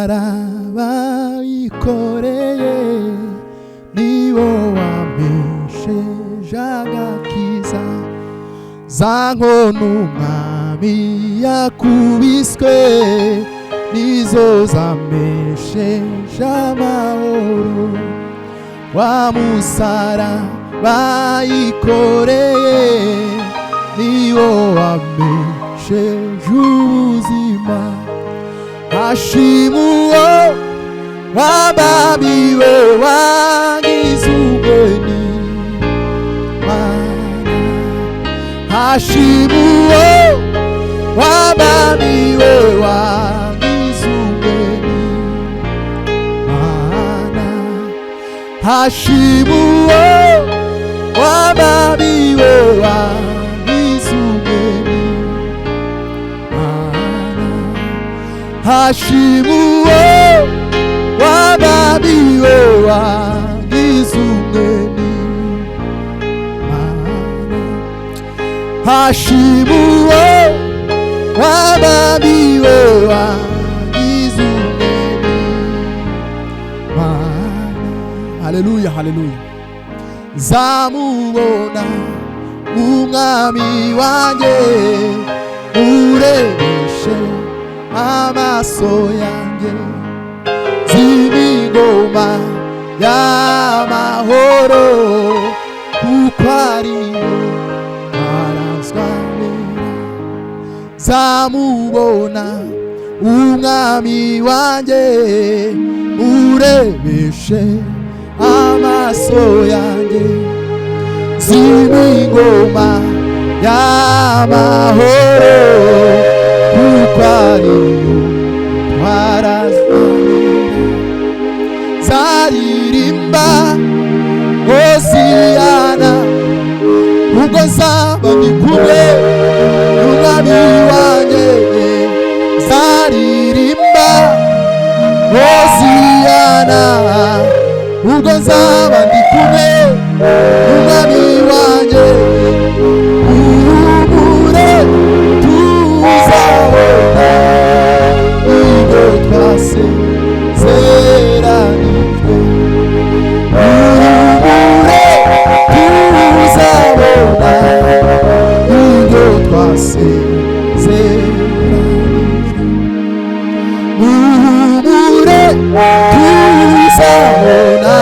musaraba wikoreye niwo wamesheje agakiza za nkono umwami yakubiswe nizo zamesheje amahoro wa musaraba wikoreye niwo wamesheje ubuzima Hashimuo wababiwe wagize ubweni mana Hashimuo wababiwe wagize ubweni mana Hashimuo wababiwe wagize ubweni Hashimuo wababiwe wagize ubweni mana Hashimuo wababiwe wagize ubweni mana Haleluya haleluya Zamubona umwami wanjye urebeshe amaso yanjye z'imigoma y'amahoro kuko ariyo arazwanira zamubona umwami wanjye urebeshe amaso yanjye z'imigoma y'amahoro kuko ariyo twarazwanira zaririmba Hosiyana ubwo nzaba ndi kumwe n'umwami wanjye zaririmba Hosiyana ubwo nzaba ndi kumwe n'umwami wanjye uhumure tuzabona ibyo twasezeranijwe uhumure tuzabona ibyo twasezeranijwe uhumure tuzabona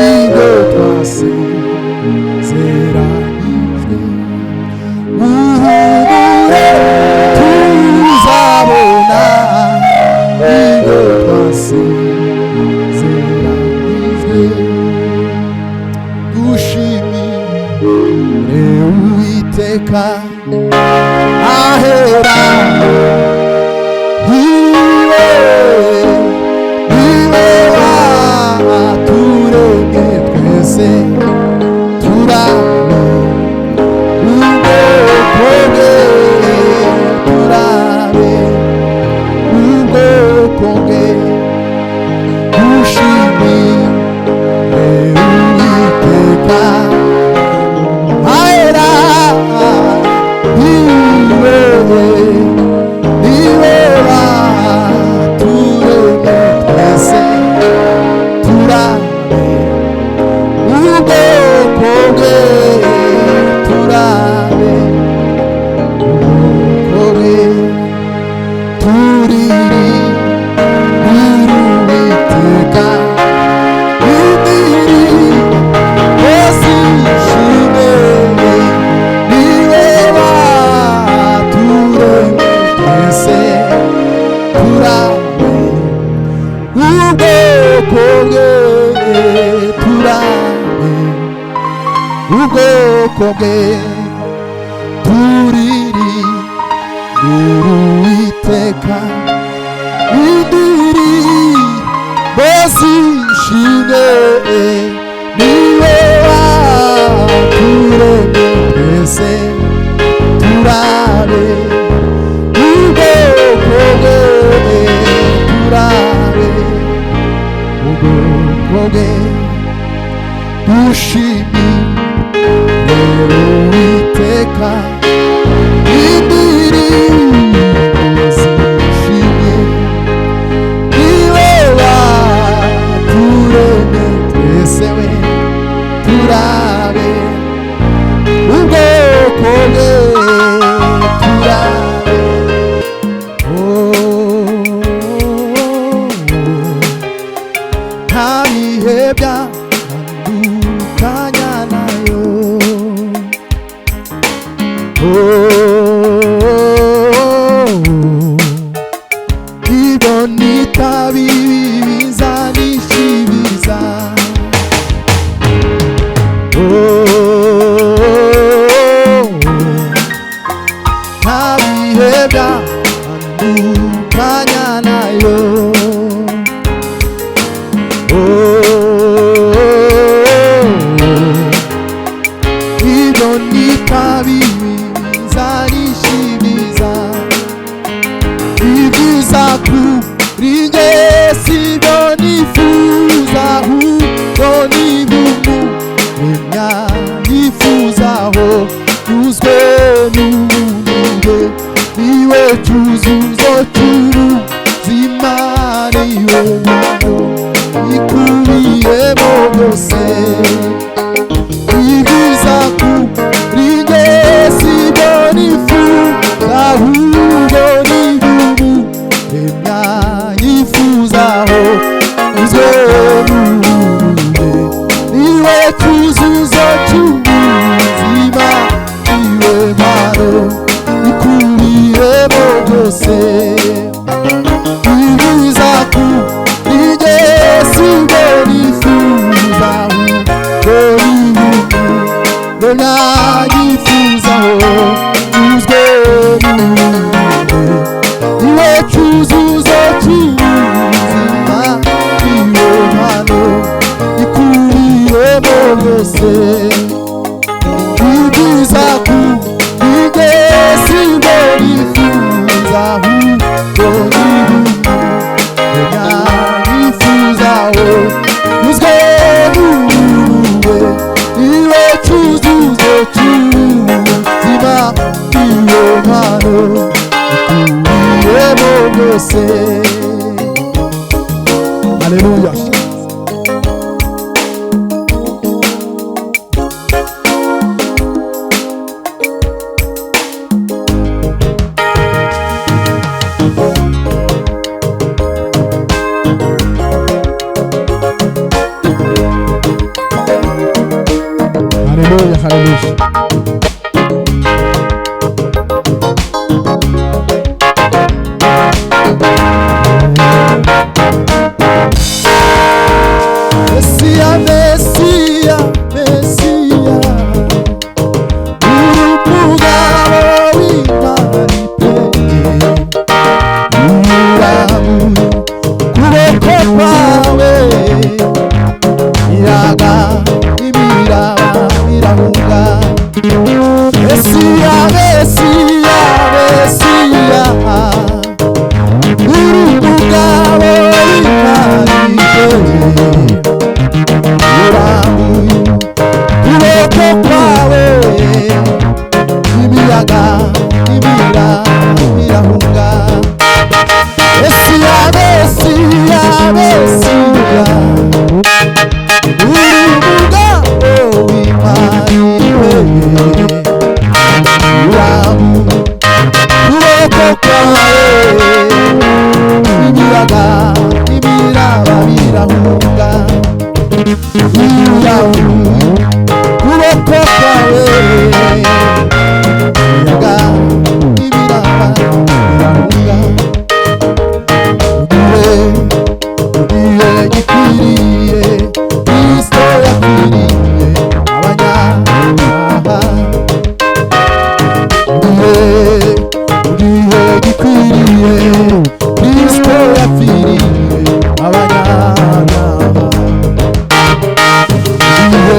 ibyo twasezeranijwe uhumure tuzabona ibyo twasezeranijwe dushimire Uwiteka ahera niwe waturemye twese turabe ubwoko bwe turabe ubwoko bwe dushimire Uwiteka ahera niwe waturemye twese turabe ubwoko bwe turabe ubwoko bwe Uwiteka indirimbo zishimwe niwe waturemye twese turabe ubwoko bwe turabe ubwoko bwe Uwiteka indirimbo zishimwe niwe waturemye twese turabe ubwoko bwe turabe ubwoko bwe dushimire Uwiteka indirimbo zishimwe ibyo nitabibi bizanishibiza. Nta bihe byantandukanya nayo. Ibyo nitabibi bizanishibiza. Ibyiza kuri njye sibyo nifuza, ahubwo ni bumumenya nifuzaho. Nyuzwe n'ubuntu niwe cyuzuzo cy'ubuzima, niwe mpano ikubiyemo byose. Ibyiza kuri njye sibyo nifuza, ahubwo ni bumumenya nifuzaho. Nyuzwe n'ubuntu niwe cyuzuzo cy'ubuzima, niwe mpano ikubiyemo byose. Ibyiza kuri njye sibyo nifuza, ahubwo ni bumumenya nifuzaho. Nyuzwe n'ubuntu niwe cyuzuzo cy'ubuzima, niwe mpano ikubiyemo byose. Ibyiza kuri njye sibyo nifuza, ahubwo ni bumumenya nifuzaho. Nyuzwe n'ubuntu niwe cyuzuzo cy'ubuzima, niwe mpano ikubiyemo byose. Haleluya. Haleluya, haleluya. Mesiya, Mesiya, Mesiya, umugabo w'Imana iteye. Urambuye ukuboko kwawe, iraga imiraba irahunga. Mesiya, Mesiya, Mesiya, uri umugabo w'Imana iteye. Urambuye ukuboko kwawe, imiyaga imiraba irahunga. Mesiya, Mesiya, Mesiya, uri umugabo w'Imana iteye. Urambuye ukuboko kwawe, imiyaga imiraba birahunga. Urambuye ukuboko kwawe, imiyaga imiraba birahunga. Ugiye gikwiriye, Kristo yakwiriye abanyabyaha. Ugiye gikwiriye, Kristo yapfiriye abanyabyaha. Ugiye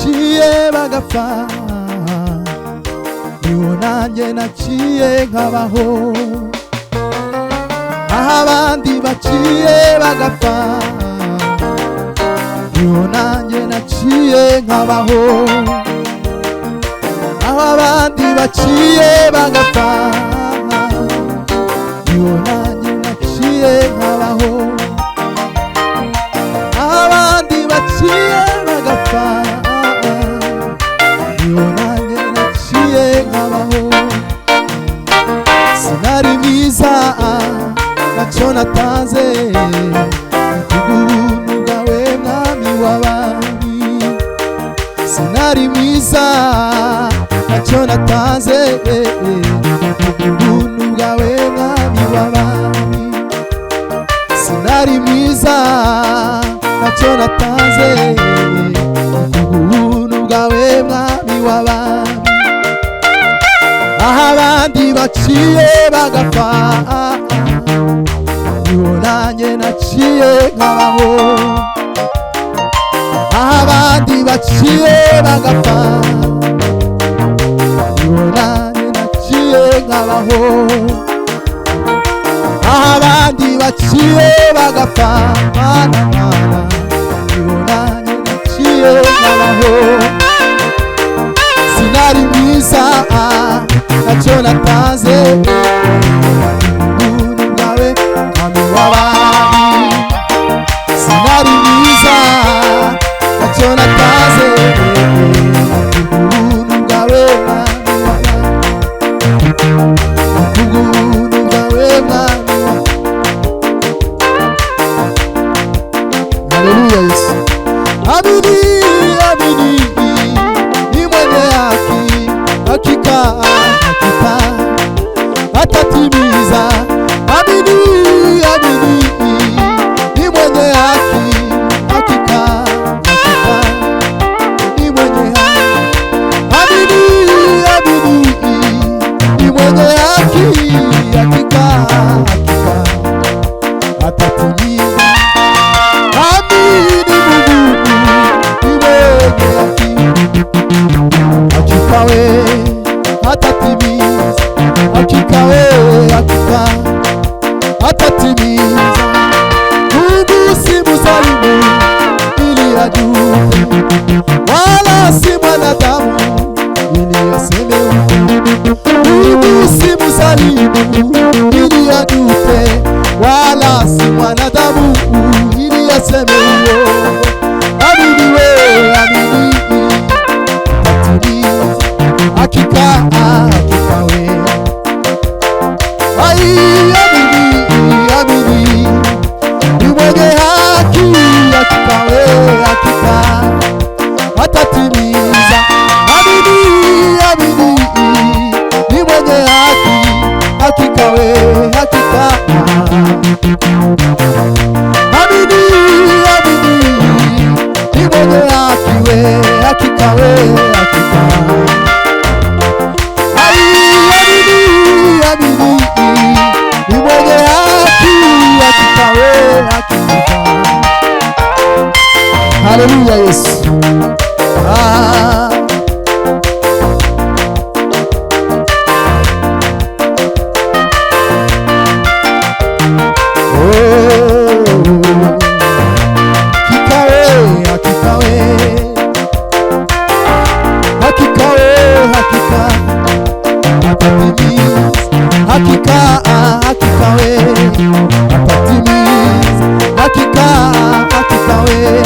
baciye bagapfa, niho nanjye naciye nkabaho. Aho abandi baciye bagapfa, niho nanjye naciye nkabaho. Aho abandi baciye bagapfa, niho nanjye naciye nkabaho. Aho abandi baciye bagapfa, niho nanjye naciye nkabaho. Sinari mwiza ntacyo natanze, kubw'ubuntu bwawe mwami w'abami. Sinari mwiza ntacyo natanze, kubw'ubuntu bwawe mwami w'abami. Sinari mwiza ntacyo natanze, kubw'ubuntu bwawe mwami w'abami. Aho abandi baciye bagapfa, niho nanjye naciye nkabaho. Aho abandi baciye bagapfa, niho nanjye naciye nkabaho. Aho abandi baciye bagapfa, niho nanjye naciye nkabaho. Sinari mwiza ntacyo natanze, ubuntu bwawe mwami w'abami. Sinari mwiza ntacyo natanze, ubuntu bwawe mwami w'abami. Ubuntu bwawe mwami w'abami. Haleluya Yesu. Amini, amini, ni mwenye haki, hakika hakika atatimiza. Amini, amini, ni mwenye haki, hakika hakika ni mwenye haki. Amini, amini, ni mwenye haki, hakika hakika atatimiza. Amini Mungu ni mwenye haki, hakika we atatimiza. Hakika we hakika atatimiza. Mungu si mzalimu ili ajute, wala si mwanadamu ili aseme. Mungu si mzalimu ili ajute, wala si mwanadamu ili aseme. Amini we, amini, atatimiza. Hakika hakika we. Ai, amini, amini, ni mwenye haki, hakika we, hakika atatimiza. Amini, amini, ni mwenye haki, hakika we, hakika. Amini, amini, ni mwenye haki we, hakika we, hakika. Ai, amini, amini, ni mwenye haki, hakika we, hakika. Haleluya Yesu. Hakika hakika we atatimiza. Hakika hakika we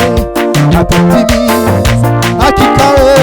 atatimiza. Hakika we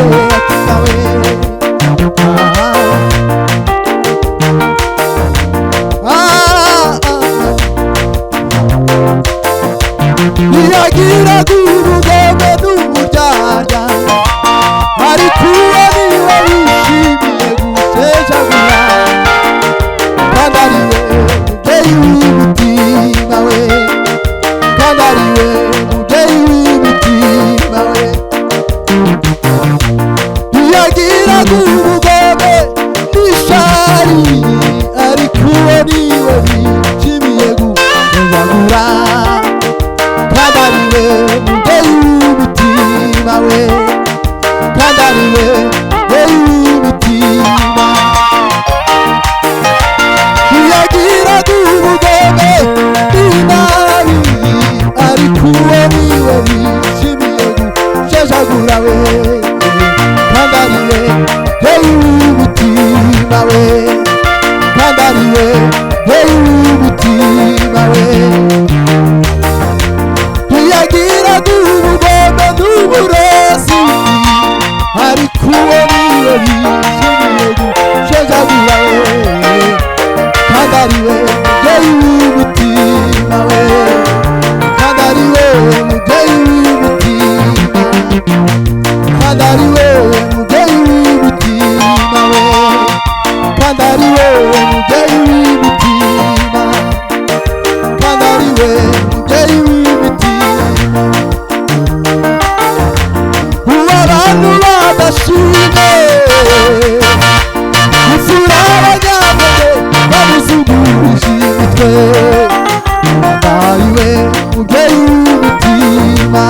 Andariwe mubyeyi w'umutima,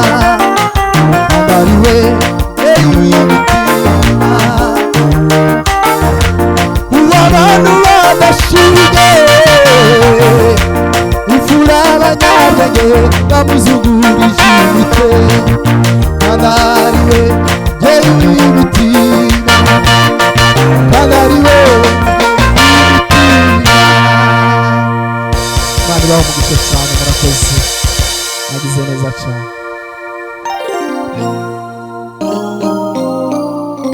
andariwe mubyeyi w'umutima, uw'abantu badashige, imfura abanyabwenge bamuzungurije ibite. Andariwe mubyeyi w'umutima, andariwe Imana ibaho umugisha cyane, murakoze, mwagize neza cyane.